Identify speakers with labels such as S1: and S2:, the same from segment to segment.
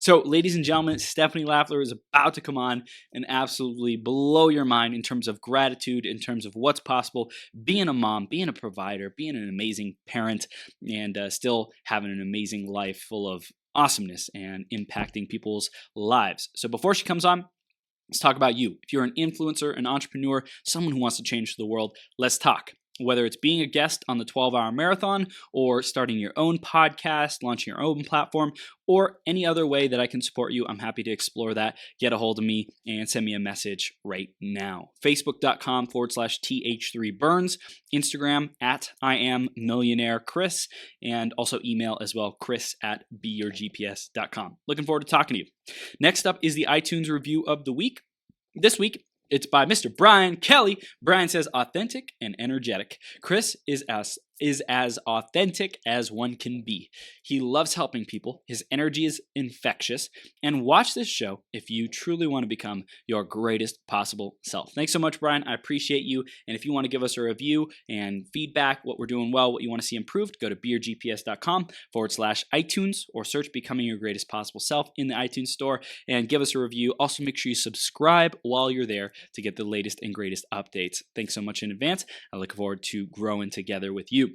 S1: So, ladies and gentlemen, Stephanie Lafler is about to come on and absolutely blow your mind in terms of gratitude, in terms of what's possible, being a mom, being a provider, being an amazing parent, and still having an amazing life full of awesomeness and impacting people's lives. So, before she comes on, let's talk about you. If you're an influencer, an entrepreneur, someone who wants to change the world, let's talk. Whether it's being a guest on the 12-hour marathon or starting your own podcast, launching your own platform, or any other way that I can support you, I'm happy to explore that. Get a hold of me and send me a message right now. Facebook.com/TH3Burns, Instagram @I am millionaire Chris, and also email as well, chris@beyourgps.com. Looking forward to talking to you. Next up is the iTunes review of the week. This week, it's by Mr. Brian Kelly. Brian says, authentic and energetic. Chris is as authentic as one can be. He loves helping people. His energy is infectious. And watch this show if you truly want to become your greatest possible self. Thanks so much, Brian. I appreciate you. And if you want to give us a review and feedback, what we're doing well, what you want to see improved, go to beyourgps.com/iTunes or search Becoming Your Greatest Possible Self in the iTunes store and give us a review. Also, make sure you subscribe while you're there to get the latest and greatest updates. Thanks so much in advance. I look forward to growing together with you.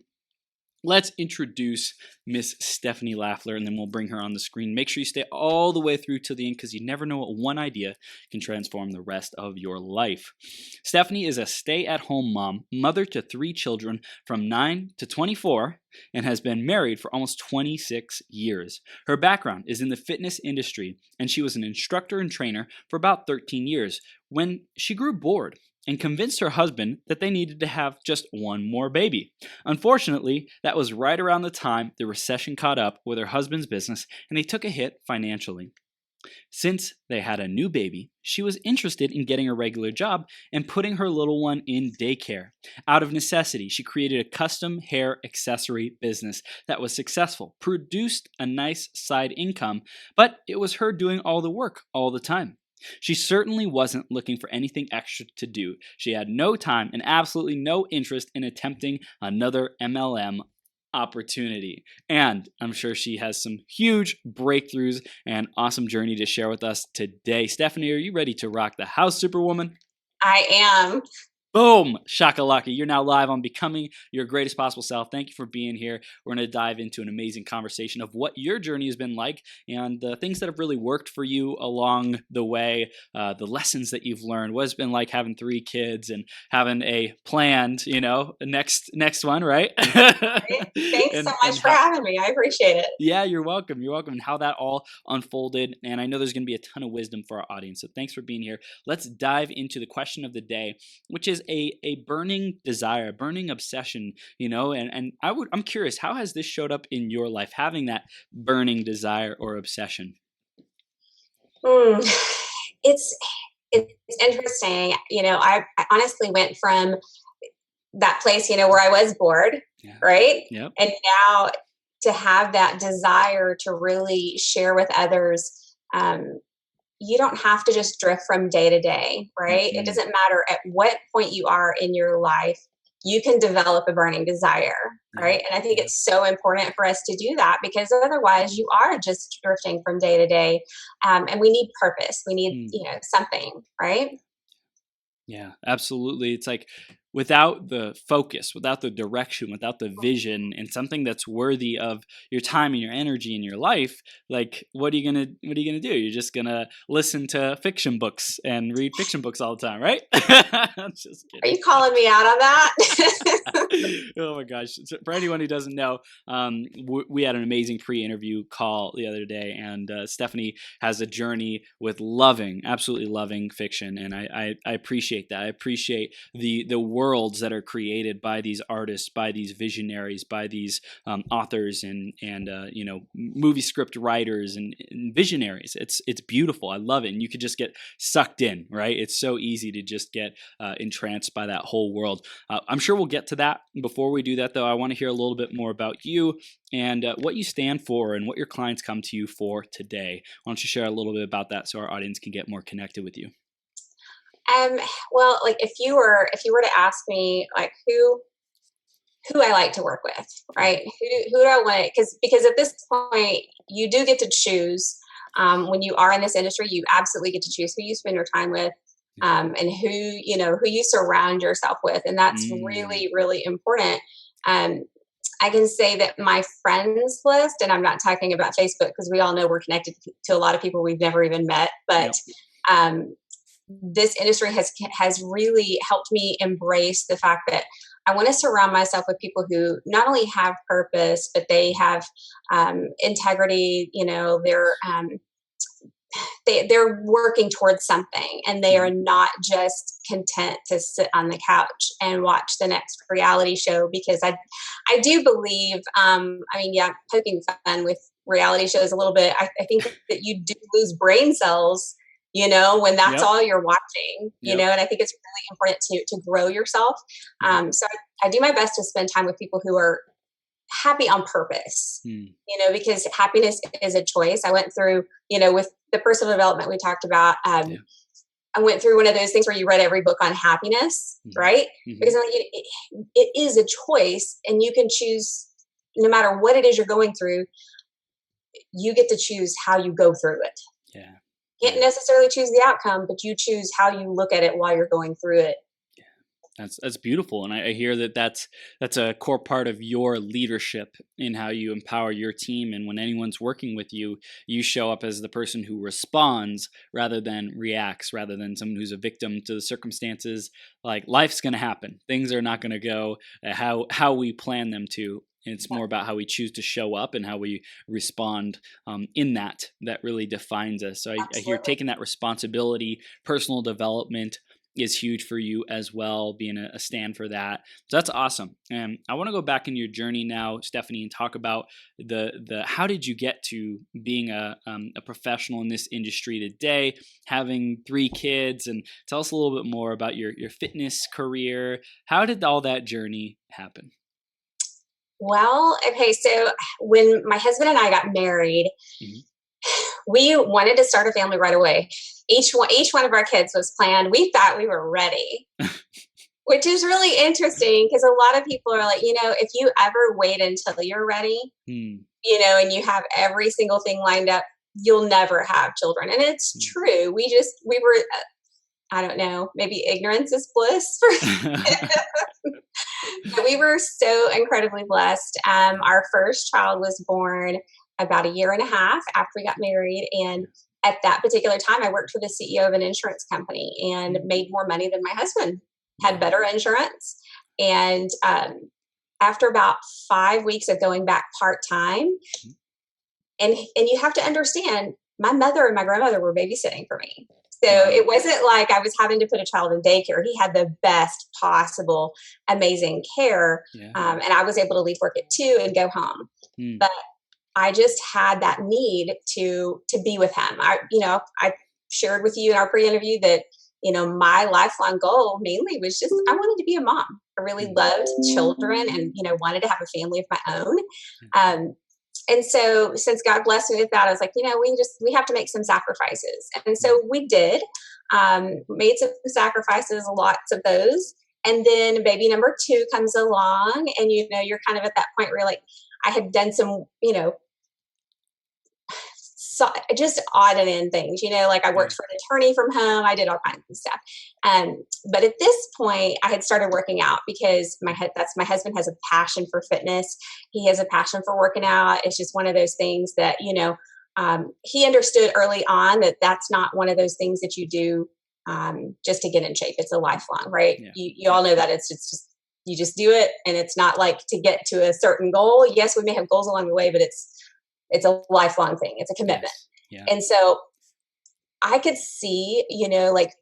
S1: Let's introduce Miss Stephanie Lafler, and then we'll bring her on the screen. Make sure you stay all the way through to the end because you never know what one idea can transform the rest of your life. Stephanie is a stay-at-home mom, mother to 3 children from 9 to 24, and has been married for almost 26 years. Her background is in the fitness industry, and she was an instructor and trainer for about 13 years when she grew bored and convinced her husband that they needed to have just one more baby. Unfortunately, that was right around the time the recession caught up with her husband's business and they took a hit financially. Since they had a new baby, she was interested in getting a regular job and putting her little one in daycare. Out of necessity, she created a custom hair accessory business that was successful, produced a nice side income, but it was her doing all the work all the time. She certainly wasn't looking for anything extra to do. She had no time and absolutely no interest in attempting another MLM opportunity. And I'm sure she has some huge breakthroughs and awesome journey to share with us today. Stephanie, are you ready to rock the house, Superwoman?
S2: I am.
S1: Boom! Shakalaka. You're now live on Becoming Your Greatest Possible Self. Thank you for being here. We're going to dive into an amazing conversation of what your journey has been like and the things that have really worked for you along the way, the lessons that you've learned, what it's been like having 3 kids and having a planned, next one, right?
S2: Thanks so much for having me. I appreciate it.
S1: Yeah, you're welcome. You're welcome. And how that all unfolded. And I know there's going to be a ton of wisdom for our audience. So thanks for being here. Let's dive into the question of the day, which is a burning desire, burning obsession, and I'm curious, how has this showed up in your life, having that burning desire or obsession?
S2: It's interesting. I honestly went from that place, where I was bored, right?
S1: Yep.
S2: And now to have that desire to really share with others, you don't have to just drift from day to day, right? Mm-hmm. It doesn't matter at what point you are in your life, you can develop a burning desire, right? And I think it's so important for us to do that because otherwise you are just drifting from day to day. And we need purpose. We need, something, right?
S1: Yeah, absolutely. It's like without the focus, without the direction, without the vision and something that's worthy of your time and your energy in your life, like what are you going to do? You're just going to listen to fiction books and read fiction books all the time, right? I'm just kidding.
S2: Are you calling me out on that?
S1: Oh my gosh. So for anyone who doesn't know, we had an amazing pre-interview call the other day, and Stephanie has a journey with absolutely loving fiction. And I appreciate that. I appreciate the worlds that are created by these artists, by these visionaries, by these authors and movie script writers and visionaries. It's beautiful. I love it. And you could just get sucked in, right? It's so easy to just get entranced by that whole world. I'm sure we'll get to that. Before we do that, though, I want to hear a little bit more about you and what you stand for and what your clients come to you for today. Why don't you share a little bit about that so our audience can get more connected with you?
S2: Well, like if you were to ask me like who I like to work with, right? Who do I want? Because at this point you do get to choose When you are in this industry, you absolutely get to choose who you spend your time with, and who you surround yourself with. And that's
S1: Mm,
S2: really, really important. Um, I can say that my friends list, and I'm not talking about Facebook because we all know we're connected to a lot of people we've never even met, but
S1: yep.
S2: um, this industry has really helped me embrace the fact that I want to surround myself with people who not only have purpose, but they have integrity. They're working towards something, and they are
S1: Mhm.
S2: not just content to sit on the couch and watch the next reality show. Because I do believe, yeah, poking fun with reality shows a little bit. I think that you do lose brain cells, when that's
S1: Yep.
S2: all you're watching,
S1: Yep.
S2: and I think it's really important to grow yourself.
S1: Mhm.
S2: So I do my best to spend time with people who are happy on purpose,
S1: Mm.
S2: because happiness is a choice. I went through, with the personal development we talked about,
S1: Yeah.
S2: I went through one of those things where you read every book on happiness,
S1: Mhm.
S2: right? Because
S1: Mhm.
S2: I'm like, it is a choice, and you can choose no matter what it is you're going through, you get to choose how you go through it.
S1: Yeah.
S2: You can't
S1: Yeah.
S2: necessarily choose the outcome, but you choose how you look at it while you're going through it.
S1: That's beautiful, and I hear that that's a core part of your leadership in how you empower your team. And when anyone's working with you, you show up as the person who responds rather than reacts, rather than someone who's a victim to the circumstances. Like life's going to happen, things are not going to go how we plan them to. It's more about how we choose to show up and how we respond in that really defines us. So I hear
S2: Absolutely.
S1: taking that responsibility, personal development is huge for you as well, being a stand for that. So that's awesome. And I want to go back in your journey now, Stephanie, and talk about the how did you get to being a professional in this industry today, having 3 kids, and tell us a little bit more about your fitness career. How did all that journey happen?
S2: Well, okay, so when my husband and I got married,
S1: Hmm.
S2: we wanted to start a family right away. Each one of our kids was planned. We thought we were ready, which is really interesting because a lot of people are like, if you ever wait until you're ready,
S1: Hmm.
S2: and you have every single thing lined up, you'll never have children. And it's true. We were, I don't know, maybe ignorance is bliss but we were so incredibly blessed. Our first child was born about a year and a half after we got married. And at that particular time, I worked for the CEO of an insurance company and made more money than my husband, had
S1: Wow.
S2: better insurance. And after about 5 weeks of going back part time, and you have to understand, my mother and my grandmother were babysitting for me. So
S1: Wow.
S2: it wasn't like I was having to put a child in daycare. He had the best possible, amazing care,
S1: Yeah.
S2: and I was able to leave work at 2 and go home.
S1: Hmm.
S2: But I just had that need to be with him. I shared with you in our pre-interview that my lifelong goal mainly was just I wanted to be a mom. I really
S1: Hmm.
S2: loved children, and wanted to have a family of my own. And so since God blessed me with that, I was like, we have to make some sacrifices. And
S1: Hmm.
S2: so we did, made some sacrifices, lots of those. And then baby number 2 comes along, and you're kind of at that point where you're like, I had done some, so just odd and end things, like I
S1: Yeah.
S2: worked for an attorney from home. I did all kinds of stuff. But at this point, I had started working out because my husband has a passion for fitness. He has a passion for working out. It's just one of those things that, he understood early on that that's not one of those things that you do just to get in shape. It's a lifelong, right?
S1: Yeah.
S2: You
S1: Yeah.
S2: all know that it's just, you just do it, and it's not like to get to a certain goal. Yes, we may have goals along the way, but it's a lifelong thing. It's a commitment.
S1: Yes. Yeah.
S2: And so I could see, like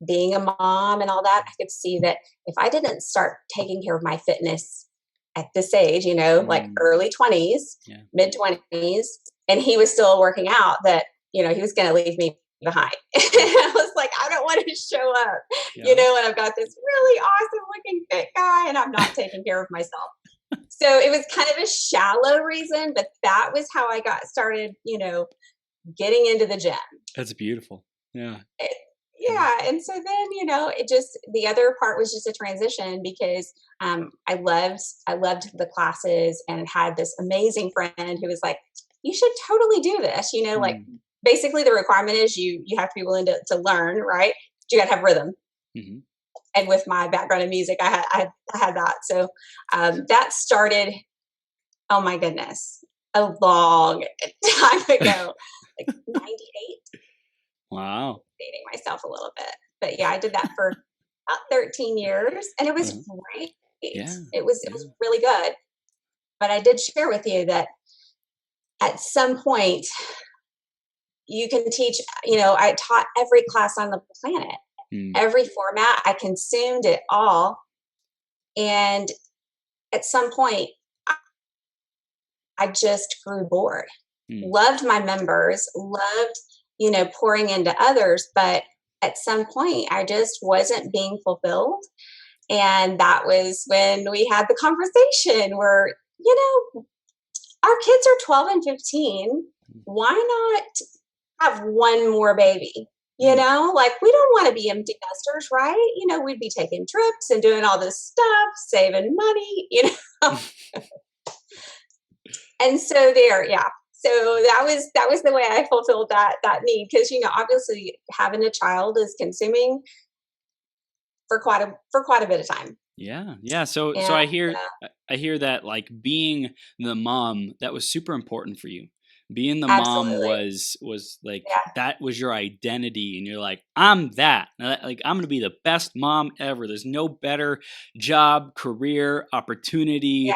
S2: being a mom and all that, I could see that if I didn't start taking care of my fitness at this age, like
S1: Mm.
S2: early 20s,
S1: Yeah.
S2: mid 20s, and he was still working out, that, he was going to leave me behind.
S1: Yep.
S2: I was like, I don't want to show up,
S1: Yep.
S2: and I've got this really awesome looking fit guy, and I'm not taking care of myself. So it was kind of a shallow reason, but that was how I got started, getting into the gym.
S1: That's beautiful. Yeah.
S2: It,
S1: Yeah.
S2: yeah, and so then it just the other part was just a transition because I loved the classes and had this amazing friend who was like, you should totally do this, like
S1: Mm.
S2: basically the requirement is you have to be willing to learn, right? But you got to have rhythm.
S1: Mm-hmm.
S2: And with my background in music, I had that. So that started, oh my goodness, a long time ago, like 98.
S1: Wow.
S2: Dating myself a little bit. But yeah, I did that for about 13 years and it was great.
S1: Yeah.
S2: It was really good. But I did share with you that at some point you can teach, I taught every class on the planet, every format. I consumed it all. And at some point, I just grew bored. Loved my members, loved, pouring into others. But at some point, I just wasn't being fulfilled. And that was when we had the conversation where, our kids are 12 and 15. Why not have one more baby? Like we don't want to be empty nesters, right? We'd be taking trips and doing all this stuff, saving money, And so there, yeah. So that was the way I fulfilled that need because obviously having a child is consuming for quite a bit of time.
S1: Yeah. Yeah. So I hear that like being the mom, that was super important for you. Being the mom was like, that was your identity. And you're like, I'm that. Like, I'm going to be the best mom ever. There's no better job, career, opportunity,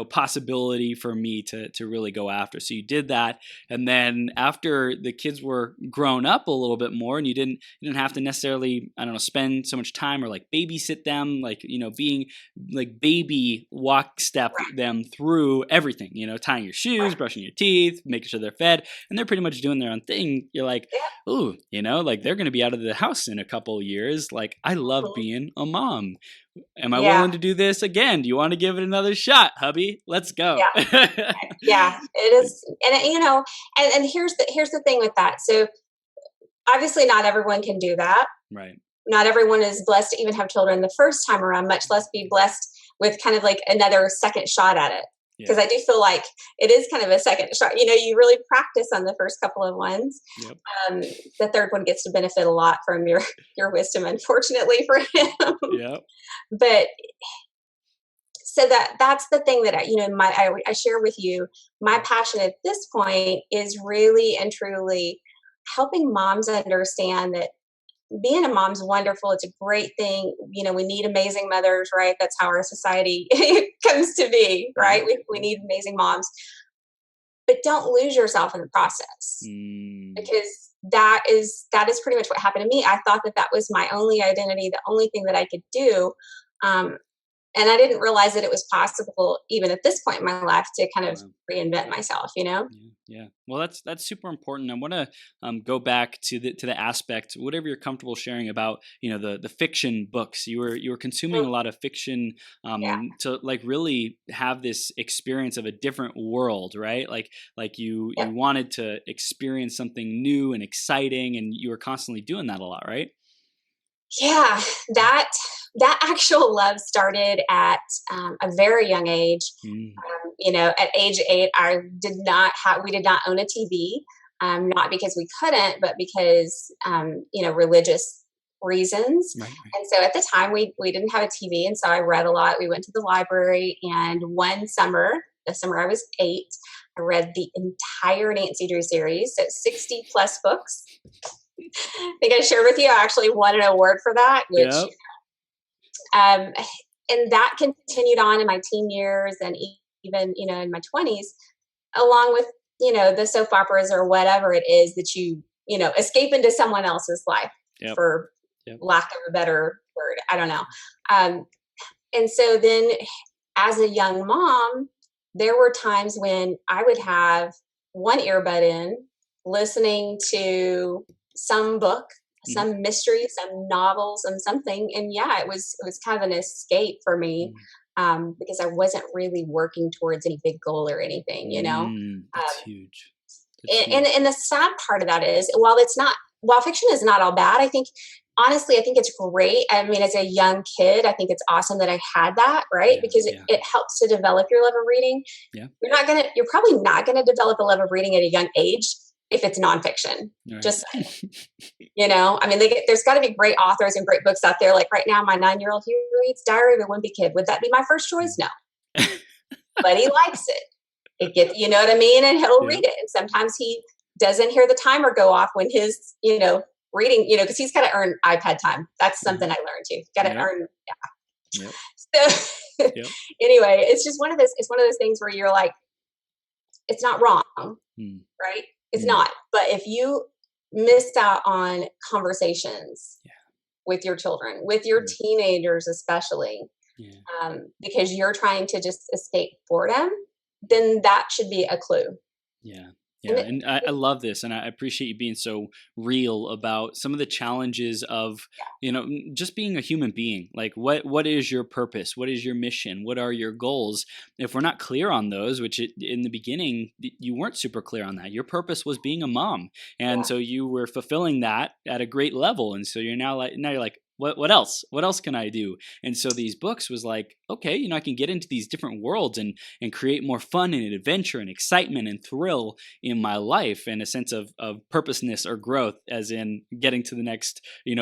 S1: possibility for me to really go after. So you did that. And then after the kids were grown up a little bit more and you didn't have to necessarily, I don't know, spend so much time or like babysit them, like, being like baby walk step them through everything, tying your shoes, brushing your teeth, making sure they're fed, and they're pretty much doing their own thing. You're like, ooh, like they're going to be out of the house in a couple of years. Like, I love being a mom. Am I willing to do this again? Do you want to give it another shot, hubby? Let's go.
S2: Yeah, it is. And, and here's the thing with that. So obviously not everyone can do that.
S1: Right.
S2: Not everyone is blessed to even have children the first time around, much less be blessed with kind of like another second shot at it. Because I do feel like it is kind of a second shot. You really practice on the first couple of ones. Yep. The third one gets to benefit a lot from your wisdom, unfortunately for him.
S1: Yep.
S2: But so that's the thing that I share with you. My passion at this point is really and truly helping moms understand that being a mom's wonderful. It's a great thing. We need amazing mothers, right? That's how our society comes to be, right? We need amazing moms, but don't lose yourself in the process because that is pretty much what happened to me. I thought that was my only identity, the only thing that I could do. And I didn't realize that it was possible even at this point in my life to kind of reinvent myself,
S1: Yeah. Well, that's super important. I want to go back to the aspect, whatever you're comfortable sharing about, the fiction books. You were consuming a lot of fiction to like really have this experience of a different world, right? Like you wanted to experience something new and exciting, and you were constantly doing that a lot, right?
S2: Yeah, that actual love started at a very young age. At age 8, we did not own a TV, not because we couldn't, but because, religious reasons. Right. And so at the time we didn't have a TV. And so I read a lot. We went to the library, and one summer, the summer I was 8, I read the entire Nancy Drew series. So 60 plus books. I think I shared with you, I actually won an award for that, which, and that continued on in my teen years and even, in my 20s, along with, the soap operas or whatever it is that escape into someone else's life for lack of a better word. I don't know. And so then as a young mom, there were times when I would have one earbud in listening to some book, some mystery, some novel, something. And it was kind of an escape for me because I wasn't really working towards any big goal or anything,
S1: That's huge.
S2: And the sad part of that is, while fiction is not all bad, honestly, I think it's great. I mean, as a young kid, I think it's awesome that I had that, right? Because it helps to develop your love of reading. Yeah. You're probably not going to develop a love of reading at a young age. if it's nonfiction.
S1: Right.
S2: Just, I mean, there's got to be great authors and great books out there. Like right now, my 9-year-old, he reads Diary of a Wimpy Kid. Would that be my first choice? No, but he likes it. It gets, you know what I mean? And he'll
S1: Yeah.
S2: read it. And sometimes he doesn't hear the timer go off when his, reading, because he's got to earn iPad time. That's something I learned too. Got to earn. Yeah.
S1: Yep.
S2: So
S1: Yep.
S2: anyway, it's just it's one of those things where you're like, it's not wrong, right? It's not. But if you missed out on conversations with your children, with your teenagers especially, because you're trying to just escape boredom, then that should be a clue.
S1: Yeah. Yeah. And I love this. And I appreciate you being so real about some of the challenges of, just being a human being. Like what is your purpose? What is your mission? What are your goals? If we're not clear on those, which in the beginning, you weren't super clear on that. Your purpose was being a mom. And so you were fulfilling that at a great level. And so you're now you're like, what else? What else can I do? And so these books was like, okay, I can get into these different worlds and create more fun and adventure and excitement and thrill in my life, and a sense of purposeness or growth, as in getting to the next,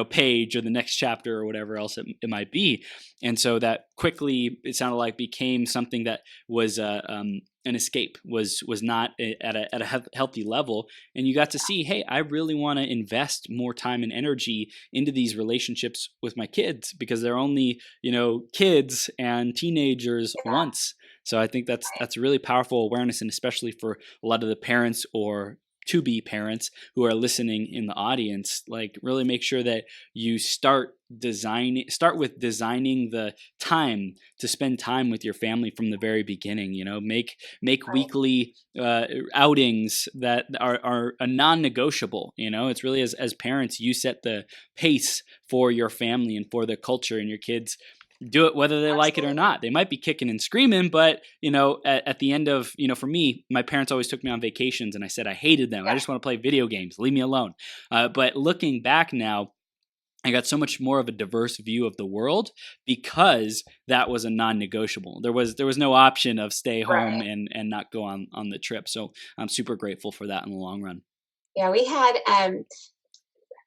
S1: page or the next chapter or whatever else it might be. And so that quickly, it sounded like, became something that was an escape, was not at a healthy level. And you got to see, hey, I really want to invest more time and energy into these relationships with my kids, because they're only, kids and teenagers once. So I think that's really powerful awareness, and especially for a lot of the parents or to-be parents who are listening in the audience, like really make sure that you start with designing the time to spend time with your family from the very beginning. Make weekly outings that are a non-negotiable. It's really, as parents, you set the pace for your family and for the culture, and your kids do it whether they like it or not. They might be kicking and screaming, but at the end of, for me, my parents always took me on vacations, and I said I hated them. I just want to play video games. Leave me alone. But looking back now, I got so much more of a diverse view of the world, because that was a non-negotiable. There was no option of stay home and not go on the trip. So I'm super grateful for that in the long run.
S2: Yeah, we had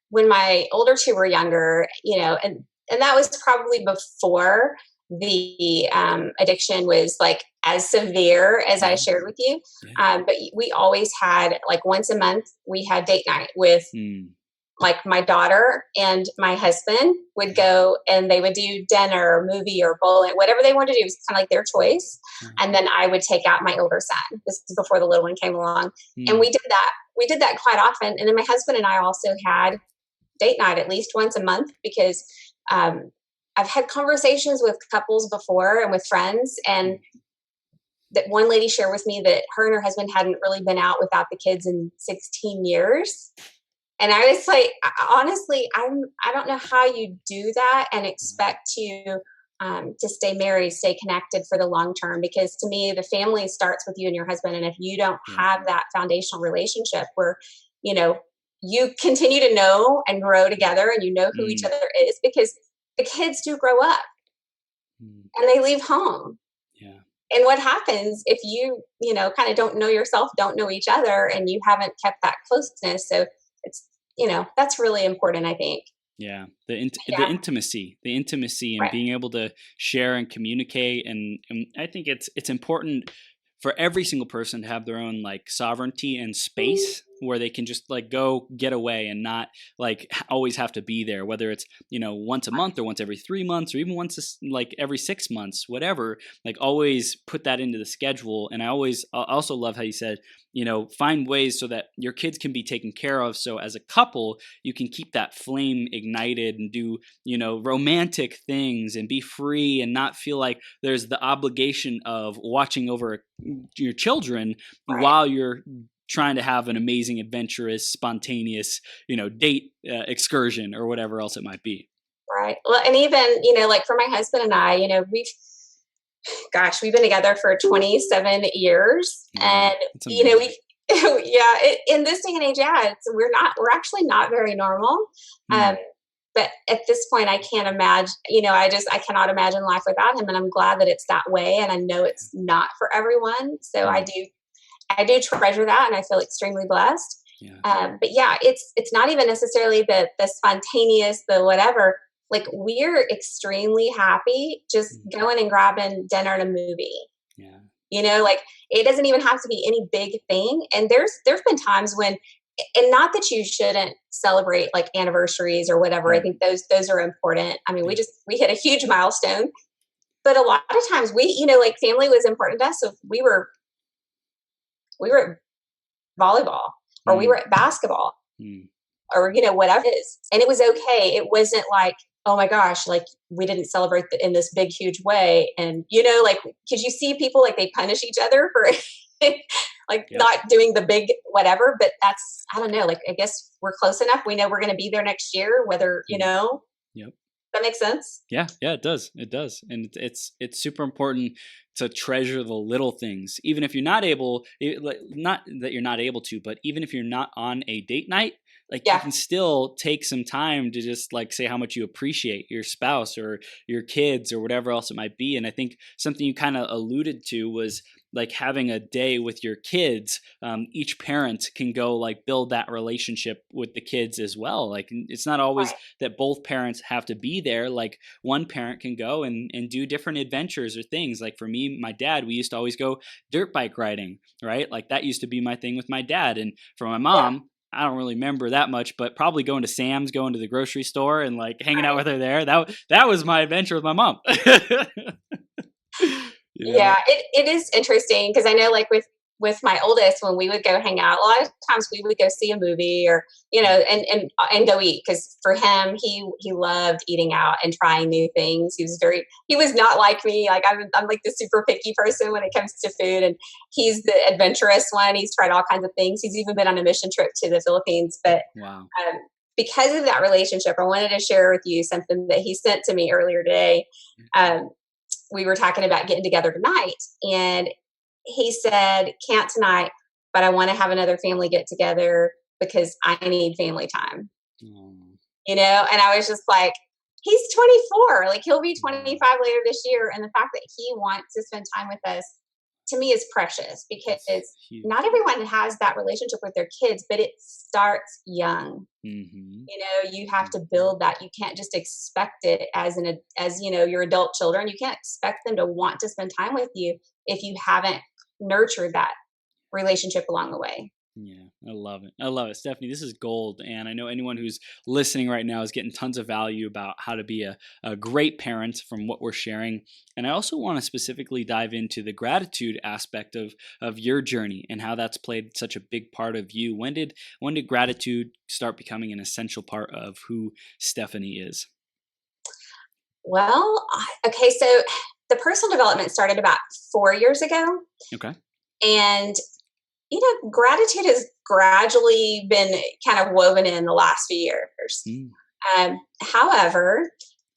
S2: when my older two were younger, and that was probably before the addiction was like as severe as I shared with you. But we always had, like, once a month, we had date night with like my daughter and my husband would go, and they would do dinner or movie or bowling, whatever they wanted to do. It was kind of like their choice. And then I would take out my older son. This is before the little one came along. And we did that. We did that quite often. And then my husband and I also had date night at least once a month, because I've had conversations with couples before and with friends, and that one lady shared with me that her and her husband hadn't really been out without the kids in 16 years. And I was like, honestly, I don't know how you do that and expect to stay married, stay connected for the long term, because to me, the family starts with you and your husband. And if you don't have that foundational relationship where, you continue to know and grow together, and who each other is, because the kids do grow up and they leave home. Yeah. And what happens if you, kind of don't know yourself, don't know each other, and you haven't kept that closeness? So it's, that's really important, I think.
S1: Yeah. The intimacy and being able to share and communicate. And I think it's important for every single person to have their own, like, sovereignty and space where they can just, like, go get away and not, like, always have to be there, whether it's, once a month or once every 3 months or even once, like, every 6 months, whatever. Like, always put that into the schedule. And I also love how you said, find ways so that your kids can be taken care of. So as a couple, you can keep that flame ignited and do, romantic things and be free and not feel like there's the obligation of watching over your children while you're trying to have an amazing, adventurous, spontaneous, date excursion or whatever else it might be.
S2: Right. Well, and even, like for my husband and I, we've been together for 27 years, and, we, in this day and age, we're actually not very normal. But at this point, I can't imagine, I cannot imagine life without him. And I'm glad that it's that way. And I know it's not for everyone. So I do treasure that, and I feel extremely blessed.
S1: Yeah.
S2: But yeah, it's not even necessarily the spontaneous, the whatever. Like we're extremely happy just
S1: Mm.
S2: going and grabbing dinner and a movie.
S1: Yeah.
S2: Like it doesn't even have to be any big thing. And there's been times when, and not that you shouldn't celebrate like anniversaries or whatever. I
S1: Right.
S2: think those are important. I mean,
S1: Yeah.
S2: we hit a huge milestone, but a lot of times like family was important to us. So we were at volleyball or we
S1: Mm.
S2: were at basketball
S1: Mm.
S2: or whatever it is, and it was okay. It wasn't like, oh my gosh, like we didn't celebrate in this big huge way. And like, because you see people like they punish each other for like
S1: Yep.
S2: not doing the big whatever. But that's, I don't know, like I guess we're close enough, we know we're going to be there next year, whether
S1: Mm. Yep.
S2: that makes sense.
S1: Yeah, yeah, it does. It does. And it's super important to treasure the little things, even if you're not able, not that you're not able to, but even if you're not on a date night, like you
S2: Yeah.
S1: can still take some time to just like say how much you appreciate your spouse or your kids or whatever else it might be. And I think something you kind of alluded to was like having a day with your kids. Each parent can go like build that relationship with the kids as well. Like it's not always
S2: Right.
S1: that both parents have to be there. Like one parent can go and do different adventures or things. Like for me, my dad, we used to always go dirt bike riding, right? Like that used to be my thing with my dad. And for my
S2: Yeah.
S1: mom, I don't really remember that much, but probably going to Sam's, going to the grocery store and like hanging out
S2: Right.
S1: with her there. That was my adventure with my mom. you know?
S2: Yeah, it is interesting because I know, like with my oldest, when we would go hang out, a lot of times we would go see a movie or and go eat, because for him, he loved eating out and trying new things. He was not like me. Like I'm like the super picky person when it comes to food, and he's the adventurous one. He's tried all kinds of things. He's even been on a mission trip to the Philippines. But
S1: Wow.
S2: because of that relationship, I wanted to share with you something that he sent to me earlier today. We were talking about getting together tonight, and he said, "Can't tonight, but I want to have another family get together because I need family time."
S1: Mm.
S2: And I was just like, he's 24, like he'll be 25 later this year, and the fact that he wants to spend time with us, to me, is precious, because
S1: That's huge.
S2: not everyone has that relationship with their kids, but it starts young.
S1: Mm-hmm.
S2: You have to build that. You can't just expect it as your adult children. You can't expect them to want to spend time with you if you haven't nurtured that relationship along the way.
S1: Yeah, I love it. I love it. Stephanie, this is gold. And I know anyone who's listening right now is getting tons of value about how to be a great parent from what we're sharing. And I also want to specifically dive into the gratitude aspect of your journey and how that's played such a big part of you. When did gratitude start becoming an essential part of who Stephanie is?
S2: Well, okay, so the personal development started about 4 years ago.
S1: Okay.
S2: And gratitude has gradually been kind of woven in the last few years.
S1: Mm.
S2: However,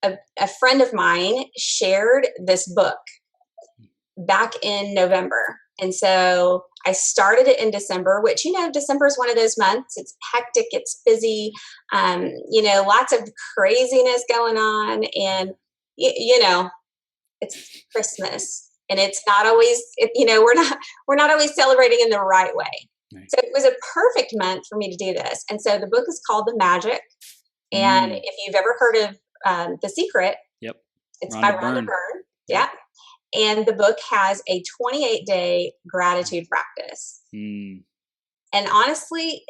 S2: a friend of mine shared this book back in November. And so I started it in December, which, December is one of those months. It's hectic, it's busy, lots of craziness going on. And, it's Christmas. And it's not always, we're not always celebrating in the right way.
S1: Right.
S2: So it was a perfect month for me to do this. And so the book is called The Magic. And if you've ever heard of The Secret,
S1: Yep.
S2: it's
S1: Rhonda
S2: by Rhonda
S1: Byrne.
S2: Byrne. Yeah. And the book has a 28-day gratitude practice.
S1: Mm.
S2: And honestly,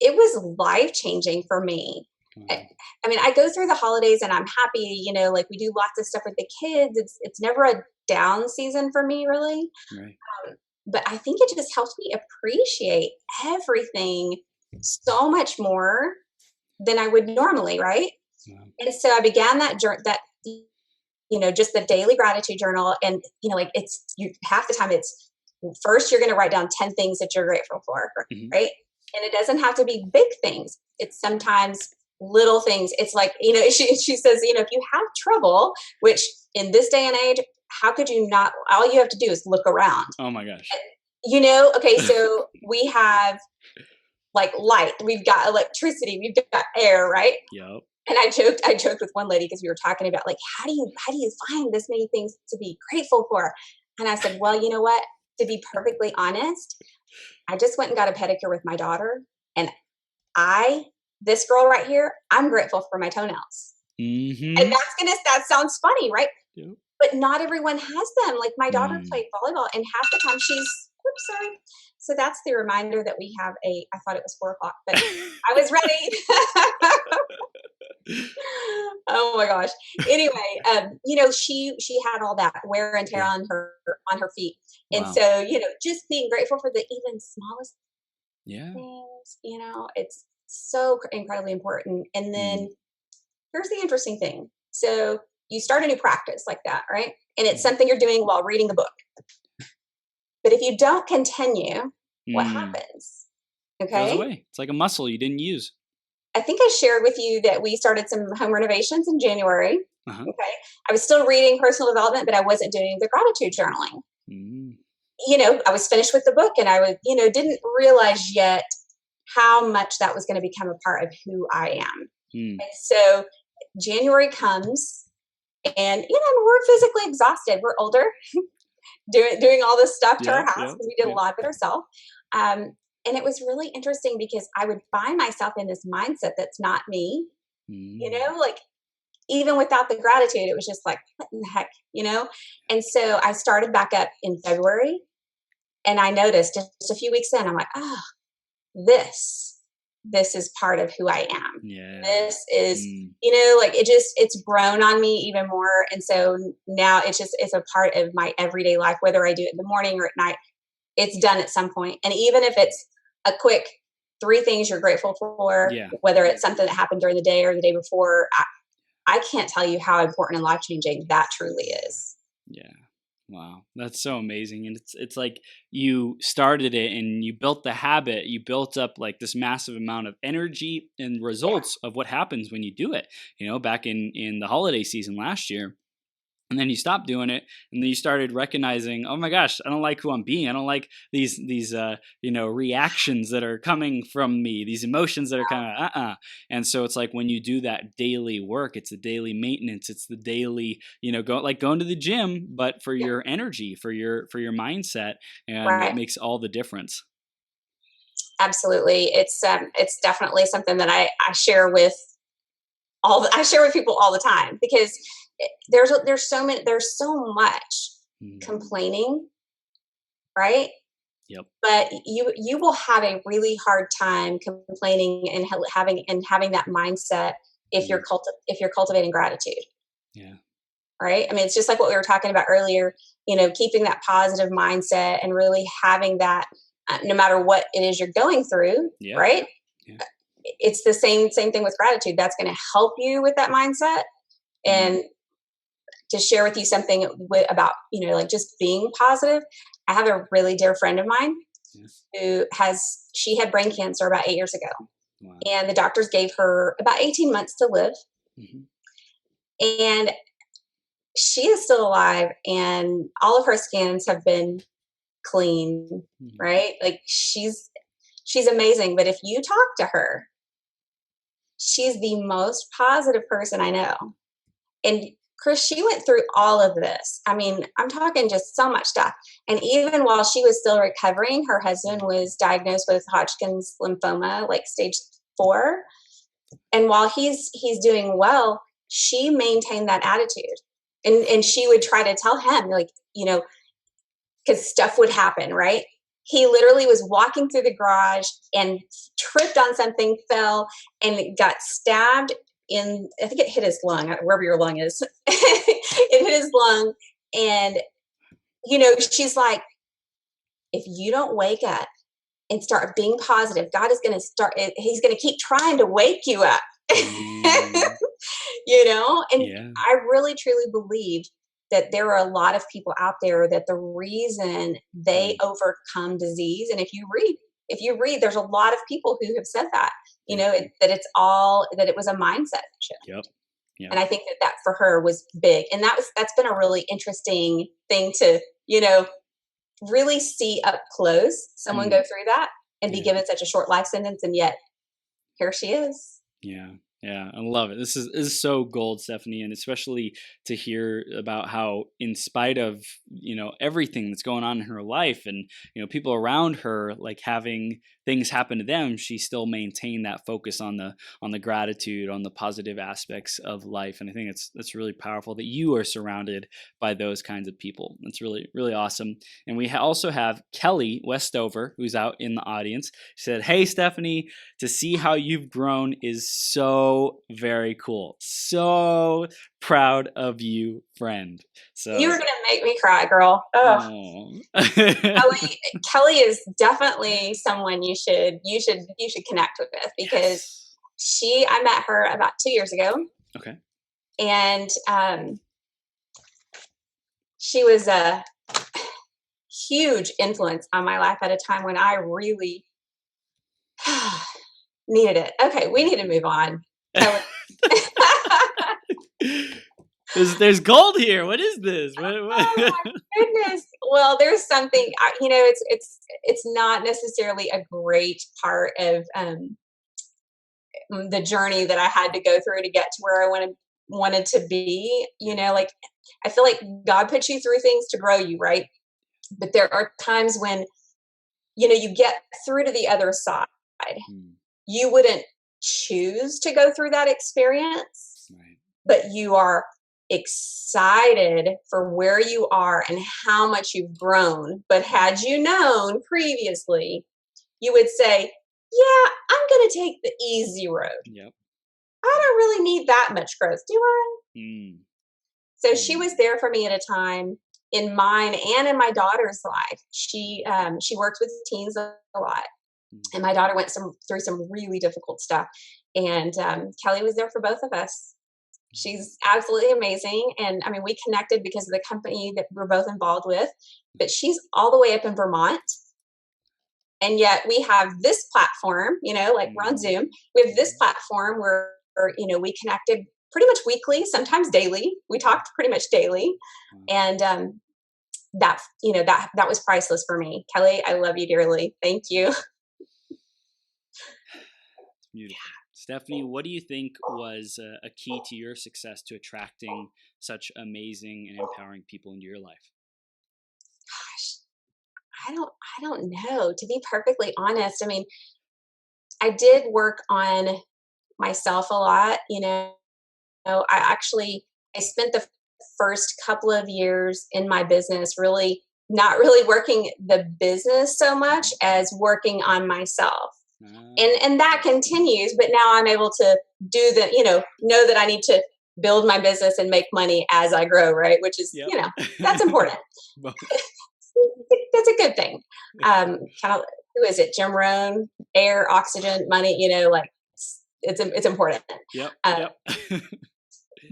S2: it was life-changing for me. I mean, I go through the holidays and I'm happy, like we do lots of stuff with the kids. It's never a down season for me, really.
S1: Right.
S2: But I think it just helped me appreciate everything so much more than I would normally, right?
S1: Yeah.
S2: And so I began that just the daily gratitude journal. And, like half the time it's first, you're going to write down 10 things that you're grateful for,
S1: Mm-hmm.
S2: right? And it doesn't have to be big things. It's sometimes little things. It's like, she says, if you have trouble, which in this day and age, how could you not, all you have to do is look around.
S1: Oh my gosh.
S2: Okay, so we have like light, we've got electricity, we've got air, right?
S1: Yep.
S2: And I joked with one lady because we were talking about like, how do you find this many things to be grateful for? And I said, well, you know what? To be perfectly honest, I just went and got a pedicure with my daughter, And this girl right here, I'm grateful for my toenails. And
S1: Mm-hmm.
S2: that sounds funny, right?
S1: Yep.
S2: But not everyone has them. Like my daughter
S1: Mm.
S2: played volleyball, and half the time oops, sorry. So that's the reminder that we have I thought it was 4 o'clock, but I was ready. Oh my gosh. Anyway, she had all that wear and tear
S1: Yeah.
S2: on her feet. And
S1: Wow.
S2: so, just being grateful for the even smallest
S1: Yeah.
S2: things, it's so incredibly important. And
S1: Mm.
S2: then here's the interesting thing. So you start a new practice like that, right? And it's
S1: Mhm.
S2: something you're doing while reading the book. But if you don't continue, what
S1: Mm.
S2: happens?
S1: Goes
S2: Okay.
S1: away. It's like a muscle you didn't use.
S2: I think I shared with you that we started some home renovations in January.
S1: Uh-huh.
S2: Okay. I was still reading personal development, but I wasn't doing the gratitude journaling.
S1: Mm.
S2: I was finished with the book, and I was, didn't realize yet how much that was going to become a part of who I am.
S1: Mm.
S2: And so January comes, and we're physically exhausted. We're older, doing all this stuff to our
S1: Yep.
S2: house
S1: Yep.
S2: because we did a
S1: Yep.
S2: lot of it ourselves. And it was really interesting because I would find myself in this mindset that's not me.
S1: Mm.
S2: Like even without the gratitude, it was just like, what in the heck? And so I started back up in February, and I noticed just a few weeks in, I'm like, oh, this is part of who I am.
S1: Yeah.
S2: This is,
S1: Mm.
S2: like it's grown on me even more. And so now it's a part of my everyday life, whether I do it in the morning or at night, it's done at some point. And even if it's a quick 3 things you're grateful for,
S1: Yeah.
S2: whether it's something that happened during the day or the day before, I can't tell you how important and life changing that truly is.
S1: Yeah. Wow. That's so amazing. And it's like you started it and you built the habit, you built up like this massive amount of energy and
S2: Yeah,
S1: results of what happens when you do it. Back in the holiday season last year, and then you stopped doing it, and then you started recognizing, oh my gosh, I don't like who I'm being. I don't like these reactions that are coming from me, these emotions that are kind of and so it's like when you do that daily work, it's the daily maintenance, it's the daily, going to the gym, but for
S2: yeah,
S1: your energy, for your mindset, and it
S2: right.
S1: makes all the difference.
S2: Absolutely. It's definitely something that I share with I share with people all the time because there's so much
S1: Mm.
S2: complaining, right?
S1: Yep.
S2: But you will have a really hard time complaining and having that mindset if
S1: Mm.
S2: if you're cultivating gratitude,
S1: Yeah.
S2: right? I mean, it's just like what we were talking about earlier, keeping that positive mindset and really having that no matter what it is you're going through,
S1: Yeah.
S2: right?
S1: Yeah.
S2: It's the same thing with gratitude. That's going to help you with that mindset.
S1: Mm.
S2: And to share with you something about like just being positive, I have a really dear friend of mine
S1: Yeah.
S2: who she had brain cancer about 8 years ago,
S1: Wow.
S2: and the doctors gave her about 18 months to live,
S1: Hmm.
S2: and she is still alive, and all of her scans have been clean,
S1: Hmm.
S2: right? Like she's amazing, but if you talk to her, she's the most positive person I know. And Chris, she went through all of this. I mean, I'm talking just so much stuff. And even while she was still recovering, her husband was diagnosed with Hodgkin's lymphoma, like stage 4. And while he's doing well, she maintained that attitude. And she would try to tell him, like, because stuff would happen, right? He literally was walking through the garage and tripped on something, fell, and got stabbed I think it hit his lung, wherever your lung is. It hit his lung. And, she's like, if you don't wake up and start being positive, God is going to he's going to keep trying to wake you up.
S1: Mm.
S2: And
S1: Yeah.
S2: I really truly believe that there are a lot of people out there that the reason they
S1: Mm.
S2: overcome disease, and if you read, there's a lot of people who have said that,
S1: Yeah.
S2: that it was a mindset shift.
S1: Yep. Yep.
S2: And I think that for her was big. And that's been a really interesting thing to, you know, really see up close someone go
S1: Mm.
S2: through that and be
S1: Yeah.
S2: given such a short life sentence. And yet here she is.
S1: Yeah. Yeah. I love it. This is so gold, Stephanie, and especially to hear about how, in spite of, everything that's going on in her life, and, people around her, like having things happen to them, she still maintained that focus on the gratitude, on the positive aspects of life. And I think that's really powerful that you are surrounded by those kinds of people. That's really, really awesome. And we also have Kelly Westover, who's out in the audience. She said, "Hey, Stephanie, to see how you've grown is so very cool. So proud of you, friend." So
S2: You were gonna make me cry, girl. Oh, Kelly is definitely someone you should connect with because
S1: yes.
S2: I met her about 2 years ago,
S1: Okay.
S2: and she was a huge influence on my life at a time when I really needed it. Okay, we need to move on. Kelly.
S1: There's gold here. What is this?
S2: Oh my goodness. Well, there's something, it's not necessarily a great part of the journey that I had to go through to get to where I wanted to be. Like I feel like God puts you through things to grow you, right? But there are times when you get through to the other side. You wouldn't choose to go through that experience,
S1: Right.
S2: but you are excited for where you are and how much you've grown. But had you known previously, you would say, yeah, I'm going to take the easy road.
S1: Yep.
S2: I don't really need that much growth, do I? So she was there for me at a time in mine and in my daughter's life. She worked with teens a lot, and my daughter went through some really difficult stuff. And Kelly was there for both of us. She's absolutely amazing. And I mean, we connected because of the company that we're both involved with, but she's all the way up in Vermont. And yet we have this platform, like we're on Zoom. We have this platform where we connected pretty much weekly, sometimes daily. We talked pretty much daily. And that was priceless for me. Kelly, I love you dearly. Thank you.
S1: Beautiful. Stephanie, what do you think was a key to your success to attracting such amazing and empowering people into your life?
S2: Gosh, I don't know. To be perfectly honest, I mean, I did work on myself a lot. I spent the first couple of years in my business really not really working the business so much as working on myself. And that continues, but now I'm able to do know that I need to build my business and make money as I grow, right? Which is, that's important. That's a good thing. Kind of, who is it? Jim Rohn, air, oxygen, money, like it's important.
S1: Yep.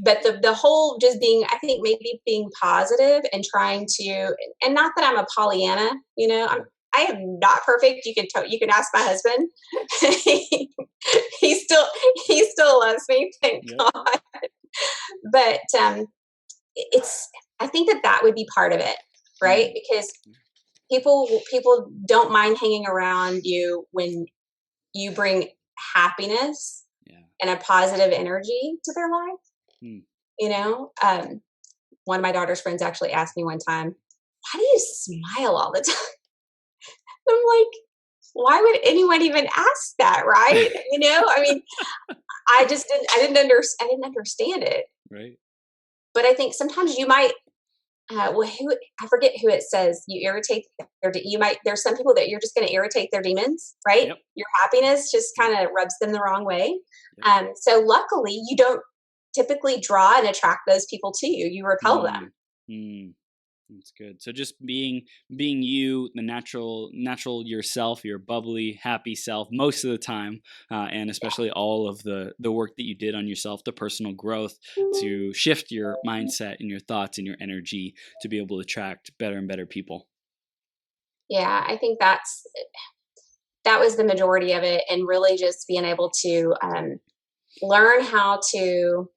S2: But the whole just being, I think maybe being positive and trying to, and not that I'm a Pollyanna, I am not perfect. You can ask my husband. he still loves me, thank God. But I think that would be part of it, right? Because people don't mind hanging around you when you bring happiness and a positive energy to their life. One of my daughter's friends actually asked me one time, "Why do you smile all the time?" I'm like, why would anyone even ask that, right? I mean, I didn't understand it.
S1: Right.
S2: But I think sometimes you might, I forget who it says, you irritate there's some people that you're just going to irritate their demons, right?
S1: Yep.
S2: Your happiness just kind of rubs them the wrong way. So luckily you don't typically draw and attract those people to you. You repel them.
S1: That's good. So just being you, the natural yourself, your bubbly, happy self most of the time, and especially all of the work that you did on yourself, the personal growth to shift your mindset and your thoughts and your energy to be able to attract better and better people.
S2: Yeah, I think that was the majority of it, and really just being able to learn how to.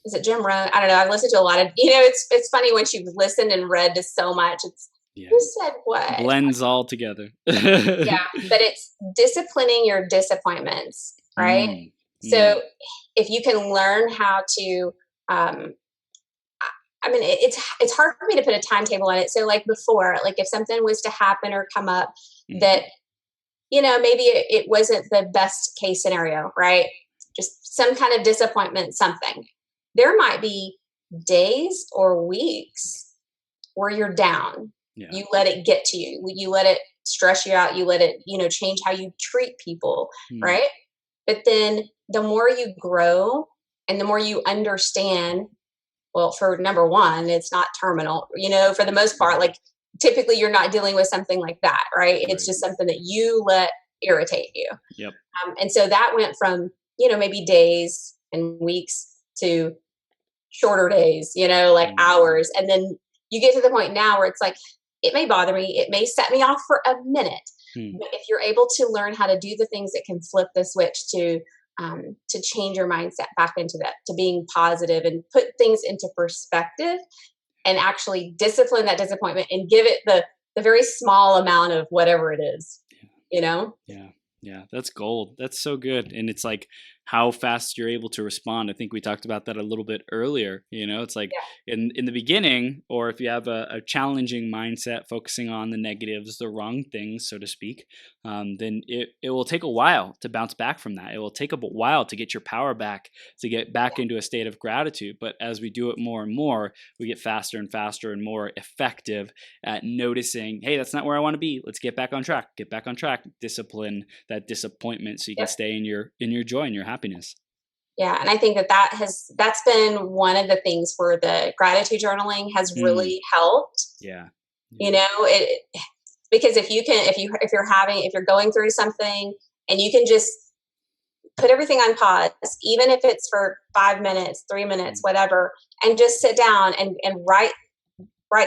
S2: Is it Jim Rohn? I don't know. I've listened to a lot of, it's funny once you've listened and read to so much. It's who said what?
S1: Blends all together.
S2: Yeah, but it's disciplining your disappointments, right? So if you can learn how to, I mean, it's hard for me to put a timetable on it. So like before, like if something was to happen or come up that maybe it wasn't the best case scenario, right? Just some kind of disappointment, something. There might be days or weeks where you're down.
S1: Yeah.
S2: You let it get to you. You let it stress you out. You let it, change how you treat people,
S1: Mm.
S2: right? But then the more you grow and the more you understand, well, for number one, it's not terminal, for the most part, like typically you're not dealing with something like that, right? It's
S1: Right.
S2: just something that you let irritate you.
S1: Yep.
S2: And so that went from, maybe days and weeks to shorter days, like
S1: Mm.
S2: hours. And then you get to the point now where it's like, it may bother me, it may set me off for a minute.
S1: Mm.
S2: But if you're able to learn how to do the things that can flip the switch to change your mindset back into that, to being positive and put things into perspective and actually discipline that disappointment and give it the very small amount of whatever it is, you know?
S1: Yeah. Yeah. That's gold. That's so good. And it's like how fast you're able to respond. I think we talked about that a little bit earlier. It's like
S2: Yeah.
S1: in the beginning, or if you have a challenging mindset, focusing on the negatives, the wrong things, so to speak, then it will take a while to bounce back from that. It will take a while to get your power back, to get back into a state of gratitude. But as we do it more and more, we get faster and faster and more effective at noticing, hey, that's not where I want to be. Let's get back on track. Get back on track. Discipline that disappointment so you can
S2: Yep.
S1: stay in your joy and your happiness.
S2: Yeah, and I think that's been one of the things where the gratitude journaling has
S1: Mm,
S2: really helped.
S1: yeah.
S2: You
S1: Yeah.
S2: know, it because if you're going through something and you can just put everything on pause, even if it's for 5 minutes, 3 minutes,
S1: Mm,
S2: whatever, and just sit down and write